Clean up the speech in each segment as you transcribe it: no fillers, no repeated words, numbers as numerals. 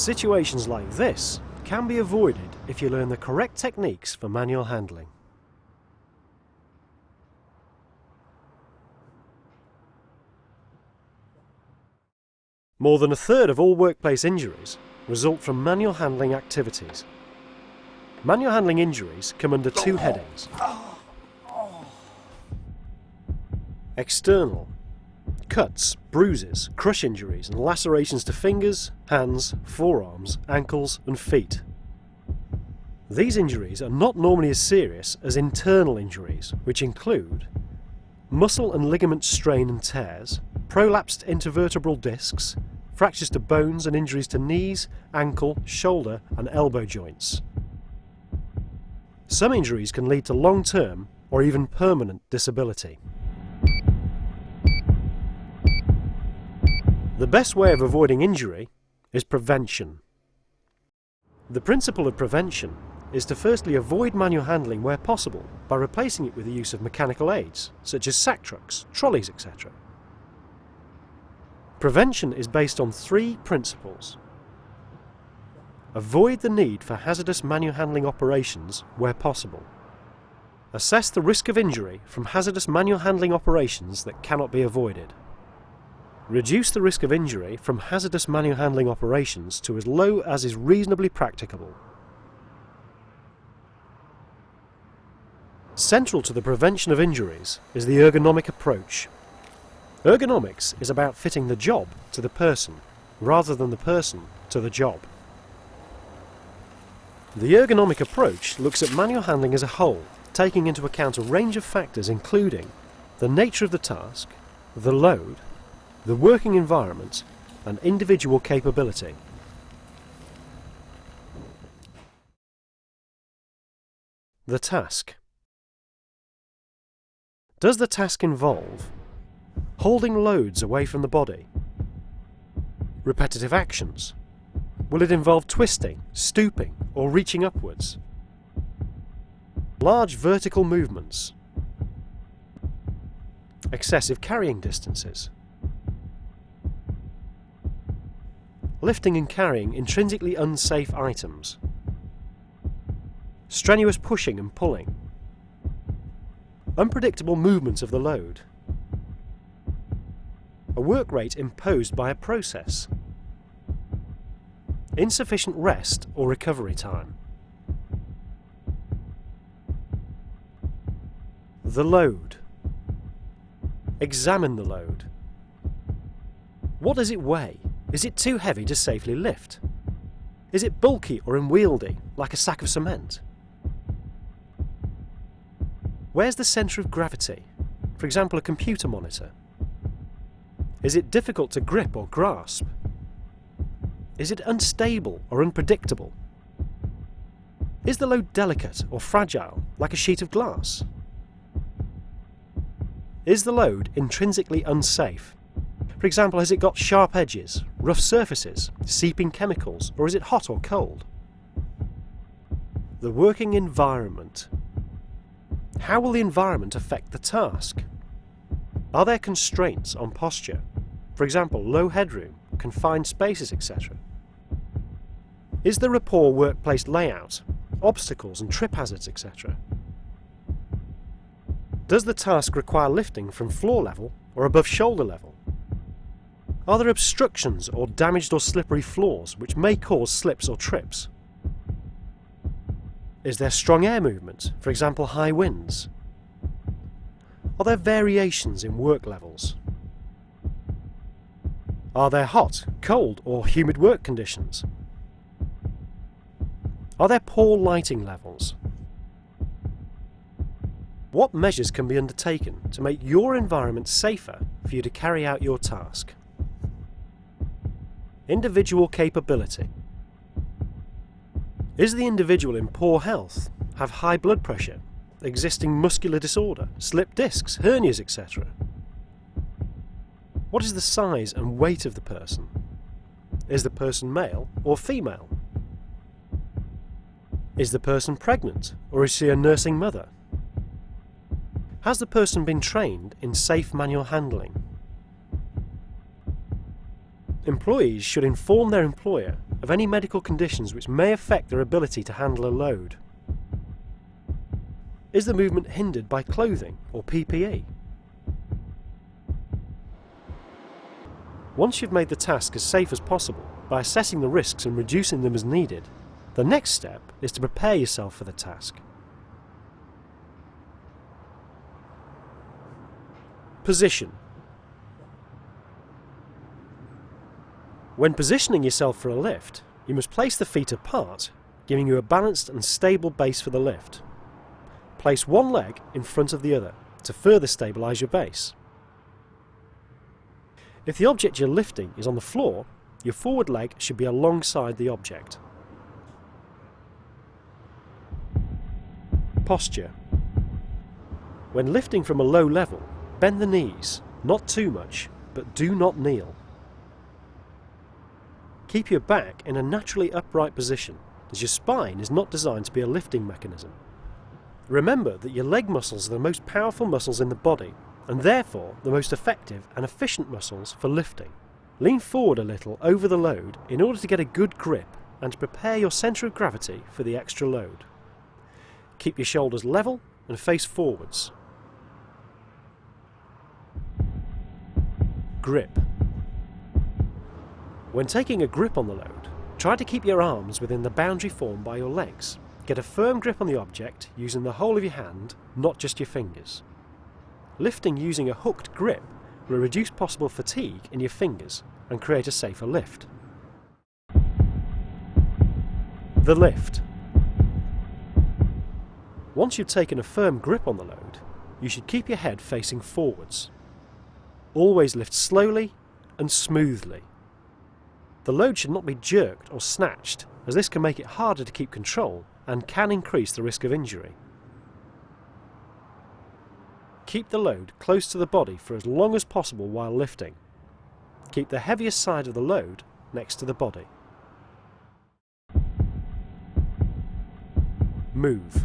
Situations like this can be avoided if you learn the correct techniques for manual handling. More than a third of all workplace injuries result from manual handling activities. Manual handling injuries come under two headings. External: cuts, bruises, crush injuries and lacerations to fingers, hands, forearms, ankles and feet. These injuries are not normally as serious as internal injuries, which include muscle and ligament strain and tears, prolapsed intervertebral discs, fractures to bones and injuries to knees, ankle, shoulder and elbow joints. Some injuries can lead to long-term or even permanent disability. The best way of avoiding injury is prevention. The principle of prevention is to firstly avoid manual handling where possible by replacing it with the use of mechanical aids, such as sack trucks, trolleys, etc. Prevention is based on three principles. Avoid the need for hazardous manual handling operations where possible. Assess the risk of injury from hazardous manual handling operations that cannot be avoided. Reduce the risk of injury from hazardous manual handling operations to as low as is reasonably practicable. Central to the prevention of injuries is the ergonomic approach. Ergonomics is about fitting the job to the person, rather than the person to the job. The ergonomic approach looks at manual handling as a whole, taking into account a range of factors including the nature of the task, the load, the working environment, and individual capability. The task. Does the task involve holding loads away from the body? Repetitive actions. Will it involve twisting, stooping, or reaching upwards? Large vertical movements. Excessive carrying distances. Lifting and carrying intrinsically unsafe items. Strenuous pushing and pulling. Unpredictable movement of the load. A work rate imposed by a process. Insufficient rest or recovery time. The load. Examine the load. What does it weigh? Is it too heavy to safely lift? Is it bulky or unwieldy, like a sack of cement? Where's the centre of gravity? For example, a computer monitor. Is it difficult to grip or grasp? Is it unstable or unpredictable? Is the load delicate or fragile, like a sheet of glass? Is the load intrinsically unsafe? For example, has it got sharp edges, rough surfaces, seeping chemicals, or is it hot or cold? The working environment. How will the environment affect the task? Are there constraints on posture? For example, low headroom, confined spaces, etc. Is there a poor workplace layout, obstacles and trip hazards, etc.? Does the task require lifting from floor level or above shoulder level? Are there obstructions or damaged or slippery floors which may cause slips or trips? Is there strong air movement, for example high winds? Are there variations in work levels? Are there hot, cold or humid work conditions? Are there poor lighting levels? What measures can be undertaken to make your environment safer for you to carry out your task? Individual capability. Is the individual in poor health, have high blood pressure, existing muscular disorder, slipped discs, hernias, etc.? What is the size and weight of the person? Is the person male or female? Is the person pregnant, or is she a nursing mother? Has the person been trained in safe manual handling? Employees should inform their employer of any medical conditions which may affect their ability to handle a load. Is the movement hindered by clothing or PPE? Once you've made the task as safe as possible by assessing the risks and reducing them as needed, the next step is to prepare yourself for the task. Position. When positioning yourself for a lift, you must place the feet apart, giving you a balanced and stable base for the lift. Place one leg in front of the other to further stabilise your base. If the object you're lifting is on the floor, your forward leg should be alongside the object. Posture. When lifting from a low level, bend the knees, not too much, but do not kneel. Keep your back in a naturally upright position, as your spine is not designed to be a lifting mechanism. Remember that your leg muscles are the most powerful muscles in the body, and therefore the most effective and efficient muscles for lifting. Lean forward a little over the load in order to get a good grip and to prepare your centre of gravity for the extra load. Keep your shoulders level and face forwards. Grip. When taking a grip on the load, try to keep your arms within the boundary formed by your legs. Get a firm grip on the object using the whole of your hand, not just your fingers. Lifting using a hooked grip will reduce possible fatigue in your fingers and create a safer lift. The lift. Once you've taken a firm grip on the load, you should keep your head facing forwards. Always lift slowly and smoothly. The load should not be jerked or snatched, as this can make it harder to keep control and can increase the risk of injury. Keep the load close to the body for as long as possible while lifting. Keep the heaviest side of the load next to the body. Move.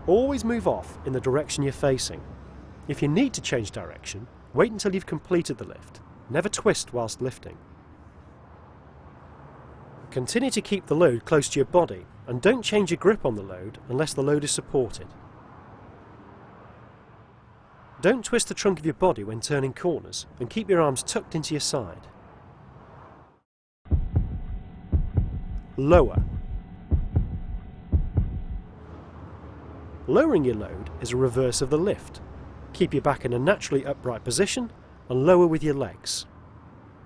Always move off in the direction you're facing. If you need to change direction, wait until you've completed the lift. Never twist whilst lifting. Continue to keep the load close to your body and don't change your grip on the load unless the load is supported. Don't twist the trunk of your body when turning corners and keep your arms tucked into your side. Lower. Lowering your load is a reverse of the lift. Keep your back in a naturally upright position and lower with your legs.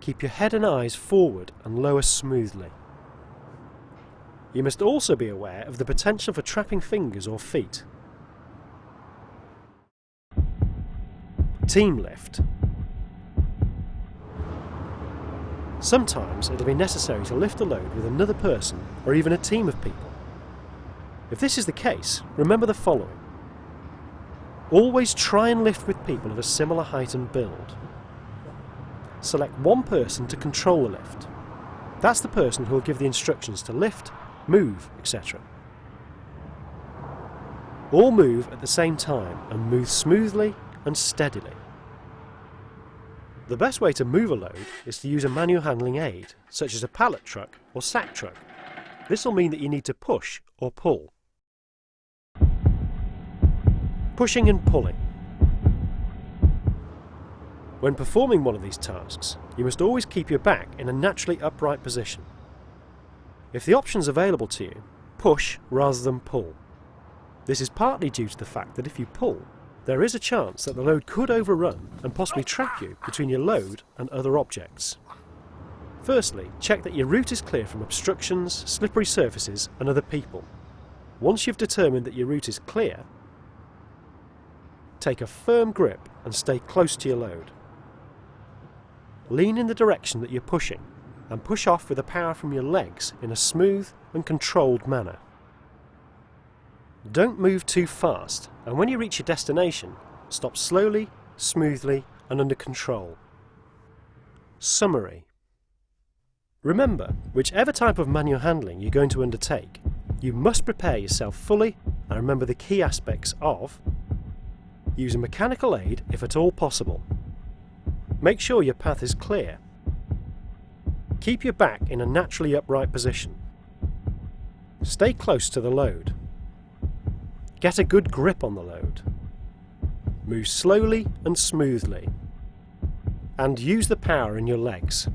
Keep your head and eyes forward and lower smoothly. You must also be aware of the potential for trapping fingers or feet. Team lift. Sometimes it'll be necessary to lift a load with another person or even a team of people. If this is the case, remember the following. Always try and lift with people of a similar height and build. Select one person to control the lift. That's the person who will give the instructions to lift, move, etc. All move at the same time and move smoothly and steadily. The best way to move a load is to use a manual handling aid, such as a pallet truck or sack truck. This will mean that you need to push or pull. Pushing and pulling. When performing one of these tasks, you must always keep your back in a naturally upright position. If the options available to you, push rather than pull. This is partly due to the fact that if you pull, there is a chance that the load could overrun and possibly trap you between your load and other objects. Firstly, check that your route is clear from obstructions, slippery surfaces and other people. Once you've determined that your route is clear, take a firm grip and stay close to your load. Lean in the direction that you're pushing and push off with the power from your legs in a smooth and controlled manner. Don't move too fast, and when you reach your destination, stop slowly, smoothly and under control. Summary. Remember, whichever type of manual handling you're going to undertake, you must prepare yourself fully and remember the key aspects of: use a mechanical aid if at all possible. Make sure your path is clear. Keep your back in a naturally upright position. Stay close to the load. Get a good grip on the load. Move slowly and smoothly. And use the power in your legs.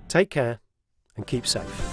Take care and keep safe.